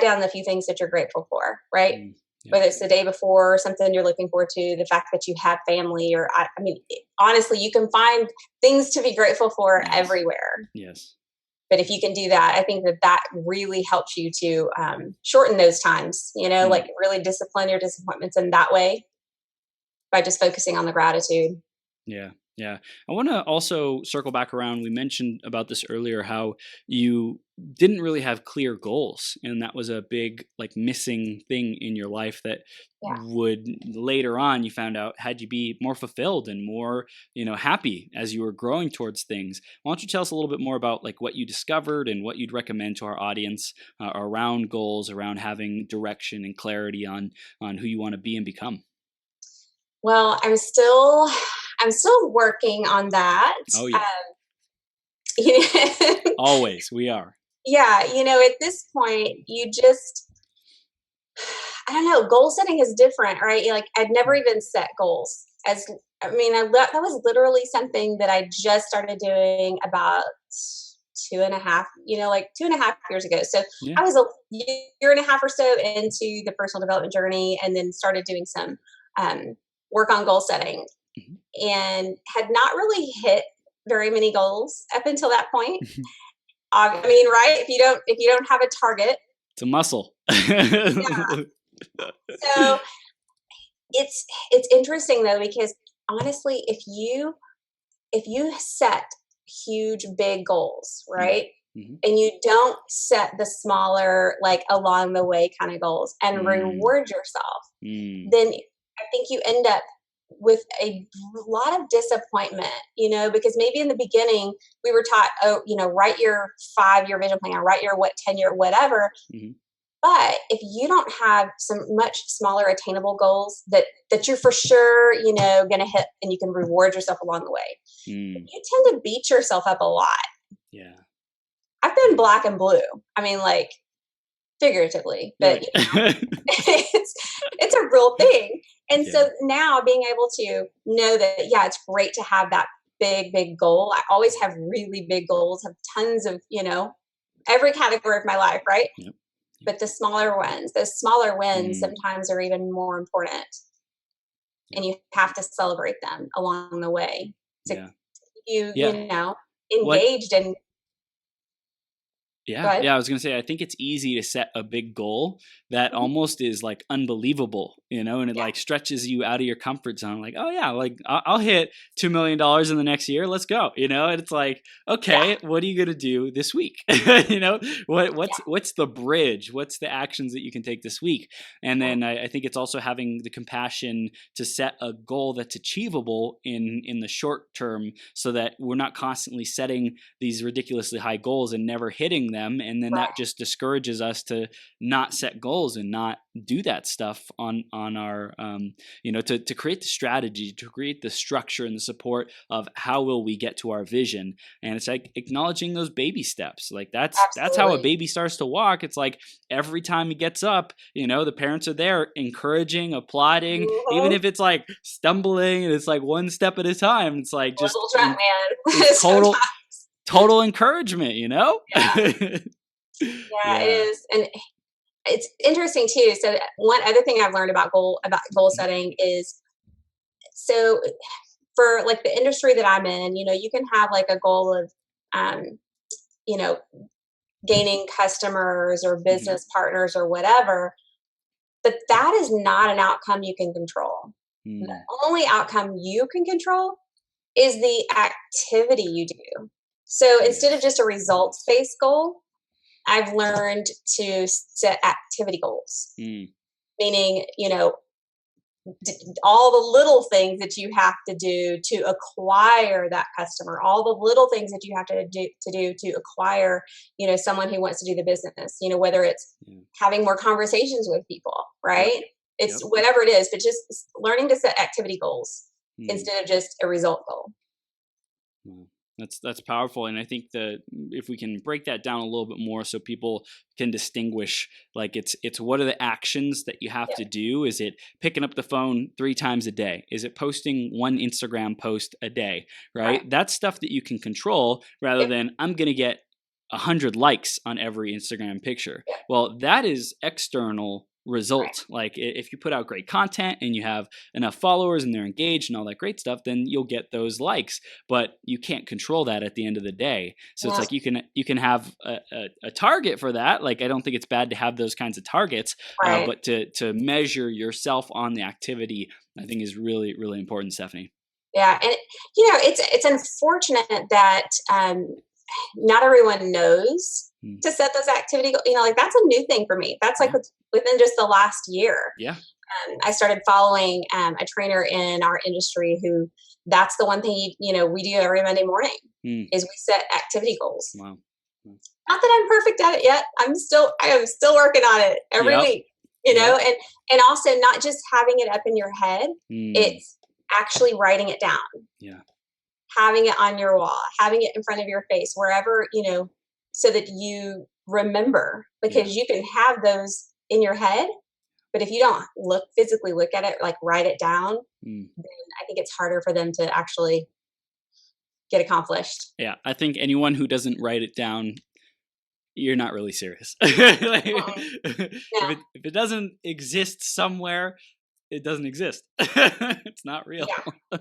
S2: down the few things that you're grateful for, right?
S1: mm, yep.
S2: Whether it's the day before, something you're looking forward to, the fact that you have family, or I mean, honestly, you can find things to be grateful for
S1: Yes.
S2: everywhere.
S1: Yes.
S2: But if you can do that, I think that really helps you to shorten those times,
S1: Mm.
S2: like really discipline your disappointments in that way by just focusing on the gratitude.
S1: Yeah. Yeah. I want to also circle back around. We mentioned about this earlier how you didn't really have clear goals. And that was a big, like, missing thing in your life that
S2: Yeah.
S1: would later on you found out had you be more fulfilled and more, happy as you were growing towards things. Why don't you tell us a little bit more about like what you discovered and what you'd recommend to our audience around goals, around having direction and clarity on who you want to be and become?
S2: Well, I'm still working on that.
S1: Oh yeah.
S2: Um,
S1: Always. We are.
S2: yeah, at this point, I don't know, goal setting is different, right? Like I'd never even set goals. That was literally something that I just started doing about 2.5 years ago. So
S1: Yeah.
S2: I was a year and a half or so into the personal development journey, and then started doing some um, work on goal setting,
S1: Mhm.
S2: and had not really hit very many goals up until that point. Right? If you don't have a target,
S1: It's a muscle.
S2: yeah. So it's interesting though, because honestly, if you set huge big goals,
S1: Mm,
S2: right,
S1: mhm,
S2: and you don't set the smaller, like along the way kind of goals and
S1: mm,
S2: reward yourself,
S1: mm,
S2: then I think you end up with a lot of disappointment, because maybe in the beginning we were taught, oh, write your 5-year vision plan, write your 10-year, whatever.
S1: mhm,
S2: But if you don't have some much smaller attainable goals that you're for sure, going to hit, and you can reward yourself along the way,
S1: mm.
S2: you tend to beat yourself up a lot.
S1: Yeah,
S2: I've been
S1: yeah.
S2: black and blue. Like figuratively, but
S1: Right.
S2: it's it's a real thing. And
S1: Yeah.
S2: so now being able to know that, yeah, it's great to have that big goal. I always have really big goals, have tons of, every category of my life, right?
S1: Yep, yep.
S2: But those smaller wins
S1: Mm,
S2: sometimes are even more important,
S1: yep.
S2: and you have to celebrate them along the way to keep
S1: Yeah.
S2: you,
S1: Yeah. What
S2: engaged and Go
S1: Yeah,
S2: ahead.
S1: yeah, I was gonna say, I think it's easy to set a big goal that
S2: Mhm.
S1: almost is like unbelievable, and it
S2: Yeah,
S1: like stretches you out of your comfort zone. Like, oh yeah, like I'll hit $2 million in the next year. Let's go, and it's like,
S2: yeah,
S1: okay, what are you gonna do this week? you know, what
S2: yeah,
S1: what's the bridge? What's the actions that you can take this week? And
S2: yeah.
S1: then I think it's also having the compassion to set a goal that's achievable in the short term, so that we're not constantly setting these ridiculously high goals and never hitting them, and then that
S2: Right.
S1: just discourages us to not set goals and not do that stuff on our to create the strategy, to create the structure and the support of how will we get to our vision. And it's like acknowledging those baby steps. Like that's how a
S2: Absolutely.
S1: baby starts to walk. It's like every time he gets up, the parents are there encouraging, applauding, even
S2: Mhm.
S1: if it's like stumbling and it's like one step at a time. It's like just
S2: Little truck man
S1: it's total
S2: sometimes.
S1: total encouragement, you know?
S2: Yeah, yeah, it
S1: Yeah.
S2: is, and it's interesting too. So one other thing I've learned about goal
S1: Mhm.
S2: setting is so for like the industry that I'm in, you can have like a goal of, um, you know, gaining customers or
S1: Mhm.
S2: business partners or whatever, but that is not an outcome you can control. The
S1: Mm.
S2: only outcome you can control is the activity you do. So instead of
S1: Yes.
S2: just a results based goal, I've learned to set activity goals,
S1: Mm.
S2: meaning, all the little things that you have to do to acquire that customer, all the little things that you have to acquire, someone who wants to do the business, whether it's
S1: Yeah.
S2: having more conversations with people,
S1: Yep.
S2: right? It's
S1: Yep.
S2: whatever it is, but just learning to set activity goals
S1: Mm.
S2: instead of just a result goal.
S1: Wow. That's powerful, and I think that if we can break that down a little bit more, so people can distinguish, like it's what are the actions that you have
S2: Yeah,
S1: to do? Is it picking up the phone 3 times a day? Is it posting one Instagram post a day?
S2: right.
S1: Right, that's stuff that you can control, rather
S2: Yep,
S1: than I'm gonna get 100 likes on every Instagram picture.
S2: yep,
S1: Well, that is external
S2: right.
S1: result. Like if you put out great content and you have enough followers and they're engaged and all that great stuff, then you'll get those likes. But you can't control that at the end of the day. So it's
S2: Yeah,
S1: like you can have a target for that. Like I don't think it's bad to have those kinds of targets,
S2: right.
S1: but to measure yourself on the activity, I think is really really important, Stephanie.
S2: Yeah, and it's unfortunate that not everyone knows
S1: Mm.
S2: to set those activity like that's a new thing for me. That's like
S1: Yeah,
S2: within just the last year.
S1: yeah.
S2: I started following a trainer in our industry who that's the one thing we do every Monday morning
S1: Mm.
S2: is we set activity goals.
S1: Wow. Wow.
S2: Not that I'm perfect at it yet. I am still working on it every
S1: Yep.
S2: week.
S1: Yep.
S2: And also not just having it up in your head,
S1: Mm.
S2: it's actually writing it down,
S1: Yeah.
S2: having it on your wall, having it in front of your face, wherever, so that you remember
S1: Yeah.
S2: because you can have those in your head, but if you don't physically look at it, like write it down,
S1: Mm.
S2: then I think it's harder for them to actually get accomplished.
S1: Yeah. I think anyone who doesn't write it down, you're not really serious. Like,
S2: Mm-mm. Yeah,
S1: if it doesn't exist somewhere, it doesn't exist. It's not real.
S2: yeah,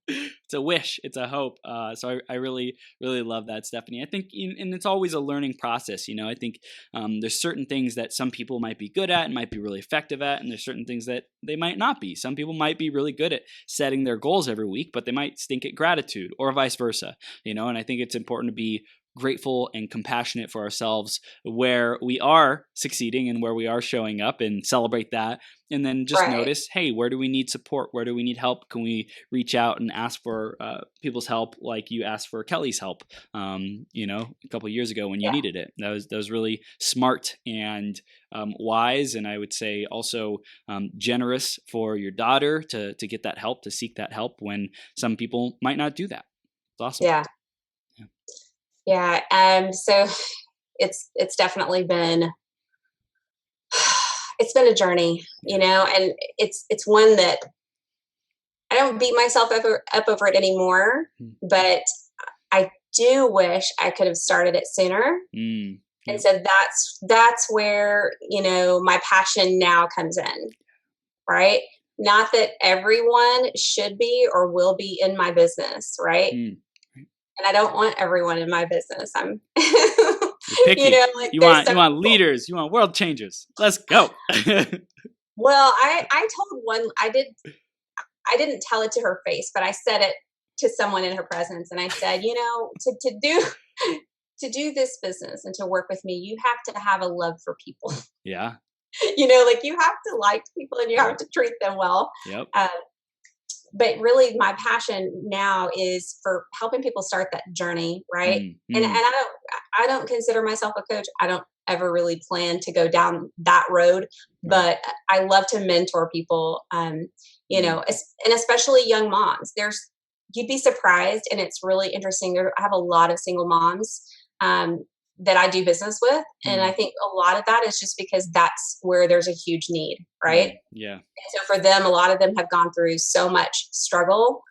S1: It's a wish. It's a hope. So I really, really love that, Stephanie. I think, and it's always a learning process. I think there's certain things that some people might be good at and might be really effective at, and there's certain things that they might not be. Some people might be really good at setting their goals every week, but they might stink at gratitude, or vice versa. And I think it's important to be grateful and compassionate for ourselves where we are succeeding and where we are showing up, and celebrate that. And then just
S2: right.
S1: notice, hey, where do we need support? Where do we need help? Can we reach out and ask for people's help, like you asked for Kelly's help, a couple of years ago when you
S2: Yeah,
S1: needed it? That was really smart and wise, and I would say also generous for your daughter to get that help, to seek that help when some people might not do that. It's awesome.
S2: yeah,
S1: Yeah.
S2: yeah. So it's definitely been it's been a journey,
S1: Yeah.
S2: and it's one that I don't beat myself up over it anymore,
S1: Mm.
S2: but I do wish I could have started it sooner.
S1: Mm.
S2: And
S1: Yep.
S2: so that's where, my passion now comes in, right? Not that everyone should be or will be in my business, right?
S1: Mm.
S2: And I don't want everyone in my business. I'm
S1: picky.
S2: like
S1: You
S2: there's
S1: want
S2: some people.
S1: leaders. You want world changers. Let's go.
S2: Well, I told one, I didn't tell it to her face, but I said it to someone in her presence. And I said, to do, to do this business and to work with me, you have to have a love for people.
S1: Yeah.
S2: Like you have to like people and you have
S1: Yep.
S2: to treat them well.
S1: Yep.
S2: But really my passion now is for helping people start that journey. Right. And I don't consider myself a coach. I don't ever really plan to go down that road,
S1: Right.
S2: but I love to mentor people. And especially young moms. You'd be surprised, and it's really interesting. I have a lot of single moms that I do business with, and I think a lot of that is just because that's where there's a huge need, right?
S1: Yeah.
S2: And so for them, a lot of them have gone through so much struggle,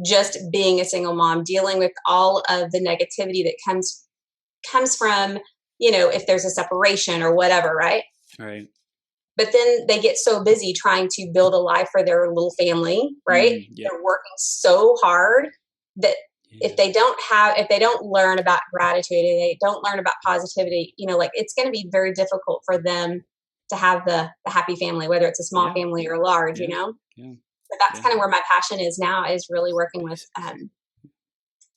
S2: just being a single mom, dealing with all of the negativity that comes from, if there's a separation or whatever, right?
S1: Right.
S2: But then they get so busy trying to build a life for their little family, right?
S1: Yeah.
S2: They're working so hard that
S1: Yeah.
S2: if they don't learn about gratitude, and they don't learn about positivity, it's going to be very difficult for them to have the happy family, whether it's a small family or large,
S1: Yeah.
S2: But that's kind of where my passion is now, is really working with a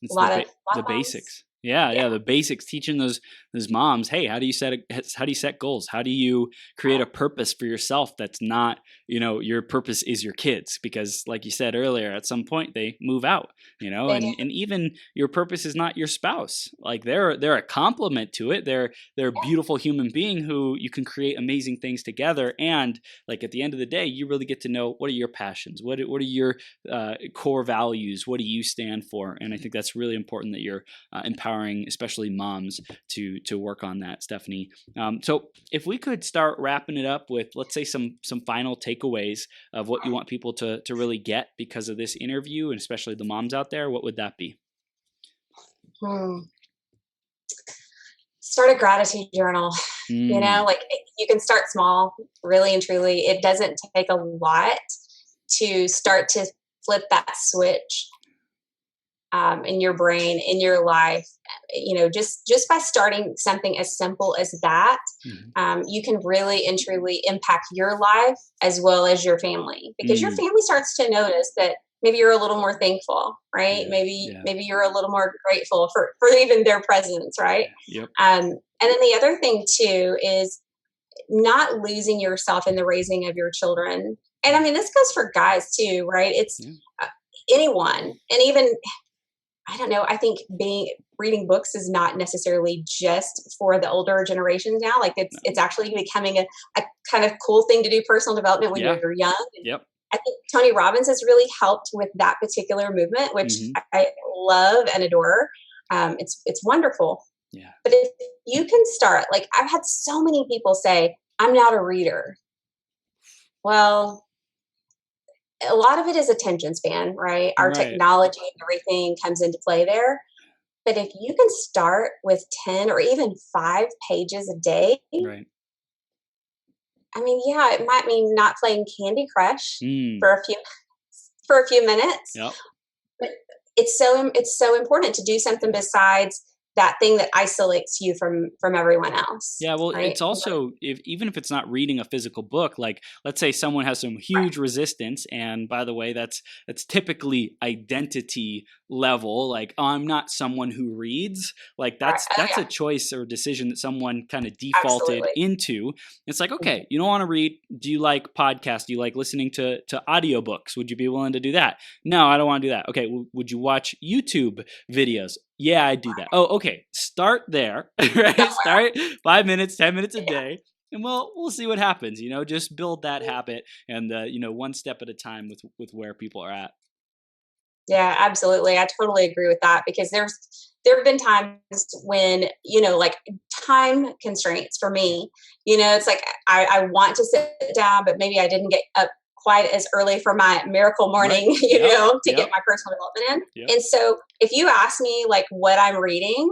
S1: It's
S2: lot of
S1: the
S2: moms.
S1: basics. Yeah, the basics, teaching those moms, hey, how do you set goals? How do you create a purpose for yourself that's not, your purpose is your kids? Because like you said earlier, at some point they move out,
S2: They do.
S1: and even your purpose is not your spouse. Like they're a complement to it. They're a beautiful human being who you can create amazing things together. And like at the end of the day, you really get to know, what are your passions? What are your core values? What do you stand for? And I think that's really important that you're empowering, especially moms, to work on that, Stephanie. So if we could start wrapping it up with, let's say, some final takeaways of what you want people to really get because of this interview, and especially the moms out there, what would that be?
S2: Start a gratitude journal. You can start small, really and truly. It doesn't take a lot to start to flip that switch in your brain, in your life. Just by starting something as simple as that, you can really and truly impact your life as well as your family, because your family starts to notice that maybe you're a little more thankful, right? Maybe you're a little more grateful for even their presence, right?
S1: Yep.
S2: And then the other thing too is not losing yourself in the raising of your children. And I mean, this goes for guys too, right? It's anyone, and even, I don't know, I think reading books is not necessarily just for the older generations now. Like it's actually becoming a kind of cool thing to do personal development when you're young.
S1: Yep.
S2: I think Tony Robbins has really helped with that particular movement, which I love and adore. It's wonderful.
S1: Yeah.
S2: But if you can start, like I've had so many people say, I'm not a reader. Well, a lot of it is attention span, right? Our technology and everything comes into play there. But if you can start with 10 or even 5 pages a day,
S1: right.
S2: I mean, yeah, it might mean not playing Candy Crush for a few minutes.
S1: Yep.
S2: But it's so important to do something besides that thing that isolates you from everyone else.
S1: Yeah, well,
S2: right?
S1: it's also, even if it's not reading a physical book, like let's say someone has some huge resistance, and by the way, that's typically identity level. Like, oh, I'm not someone who reads. Like that's a choice or decision that someone kind of defaulted into. It's like, okay, you don't want to read. Do you like podcasts? Do you like listening to audiobooks? Would you be willing to do that? No, I don't want to do that. Okay, would you watch YouTube videos? Yeah, I do that. Oh, okay. Start there, right? Start 5 minutes, 10 minutes a day, and we'll see what happens. Just build that habit, and one step at a time with where people are at.
S2: Yeah, absolutely. I totally agree with that, because there have been times when, like time constraints for me, it's like I want to sit down, but maybe I didn't get up quite as early for my miracle morning, to get my personal development in. And so if you ask me like what I'm reading,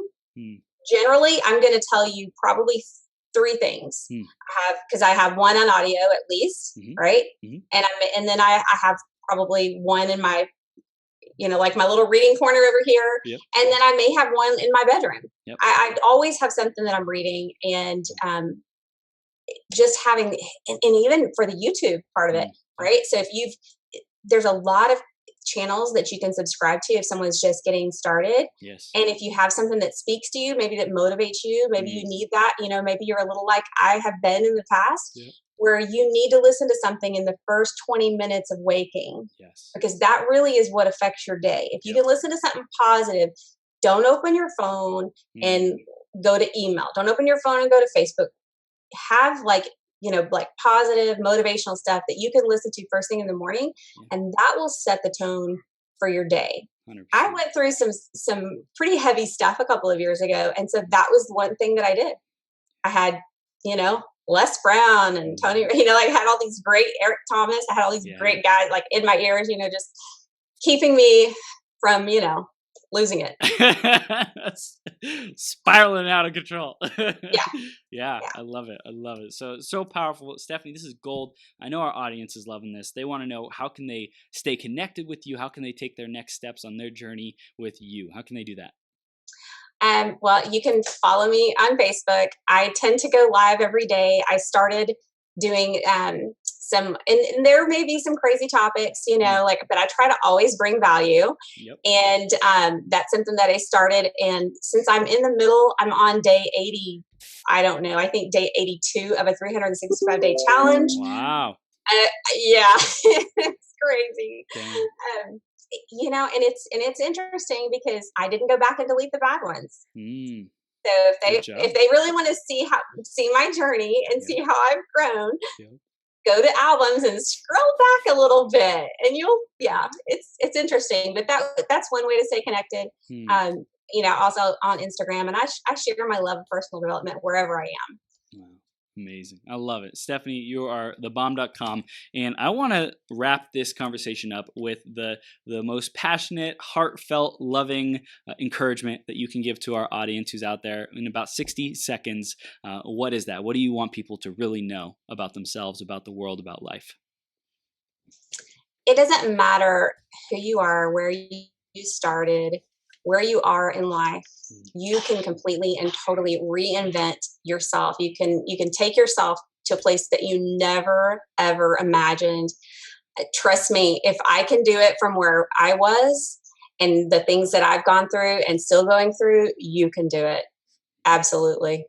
S2: generally I'm going to tell you probably 3 things. Because I have one on audio at least, right? And then I have probably one in my like my little reading corner over here.
S1: Yep.
S2: And then I may have one in my bedroom.
S1: Yep.
S2: I always have something that I'm reading, and just having, and even for the YouTube part of it, right? So there's a lot of channels that you can subscribe to if someone's just getting started.
S1: Yes.
S2: And if you have something that speaks to you, maybe that motivates you, maybe you need that, maybe you're a little like I have been in the past,
S1: Yep.
S2: where you need to listen to something in the first 20 minutes of waking.
S1: Yes.
S2: Because that really is what affects your day. If you can listen to something positive, don't open your phone and go to email. Don't open your phone and go to Facebook. Have like positive motivational stuff that you can listen to first thing in the morning, and that will set the tone for your day.
S1: 100%.
S2: I went through some pretty heavy stuff a couple of years ago, and so that was one thing that I did. I had, Les Brown and Tony, I had all these great, Eric Thomas, I had all these great guys like in my ears, just keeping me from, losing it.
S1: Spiraling out of control.
S2: Yeah.
S1: I love it. I love it. So powerful. Stephanie, this is gold. I know our audience is loving this. They want to know, how can they stay connected with you? How can they take their next steps on their journey with you? How can they do that?
S2: Well, you can follow me on Facebook. I tend to go live every day. I started doing and there may be some crazy topics, but I try to always bring value.
S1: Yep.
S2: And that's something that I started. And since I'm in the middle, I'm on day 80. I don't know. I think day 82 of a 365-day challenge.
S1: Wow.
S2: Yeah, it's crazy. And it's interesting because I didn't go back and delete the bad ones. So if they really want to see my journey and see how I've grown, go to albums and scroll back a little bit, and it's interesting. But that's one way to stay connected. Also on Instagram, and I share my love of personal development wherever I am.
S1: Wow. Amazing. I love it. Stephanie, you are thebomb.com. And I want to wrap this conversation up with the most passionate, heartfelt, loving encouragement that you can give to our audience who's out there in about 60 seconds. What is that? What do you want people to really know about themselves, about the world, about life?
S2: It doesn't matter who you are, where you started, where you are in life. You can completely and totally reinvent yourself. You can take yourself to a place that you never, ever imagined. Trust me, if I can do it from where I was and the things that I've gone through and still going through, you can do it. Absolutely.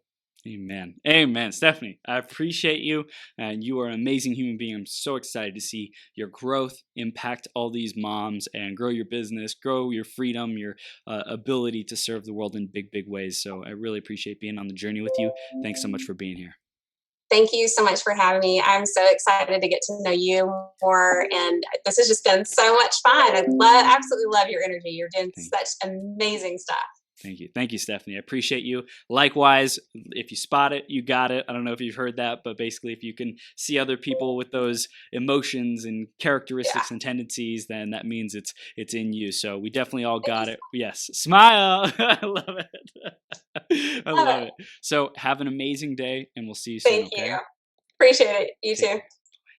S1: Amen. Amen. Stephanie, I appreciate you, and you are an amazing human being. I'm so excited to see your growth impact all these moms and grow your business, grow your freedom, your ability to serve the world in big, big ways. So I really appreciate being on the journey with you. Thanks so much for being here.
S2: Thank you so much for having me. I'm so excited to get to know you more, and this has just been so much fun. I absolutely love your energy. You're doing such amazing stuff.
S1: Thank you. Thank you, Stephanie. I appreciate you. Likewise, if you spot it, you got it. I don't know if you've heard that, but basically if you can see other people with those emotions and characteristics and tendencies, then that means it's in you. So we definitely all got it. Yes. Smile. I love it. I love it. So have an amazing day, and we'll see you soon.
S2: Thank you. Appreciate it. You too.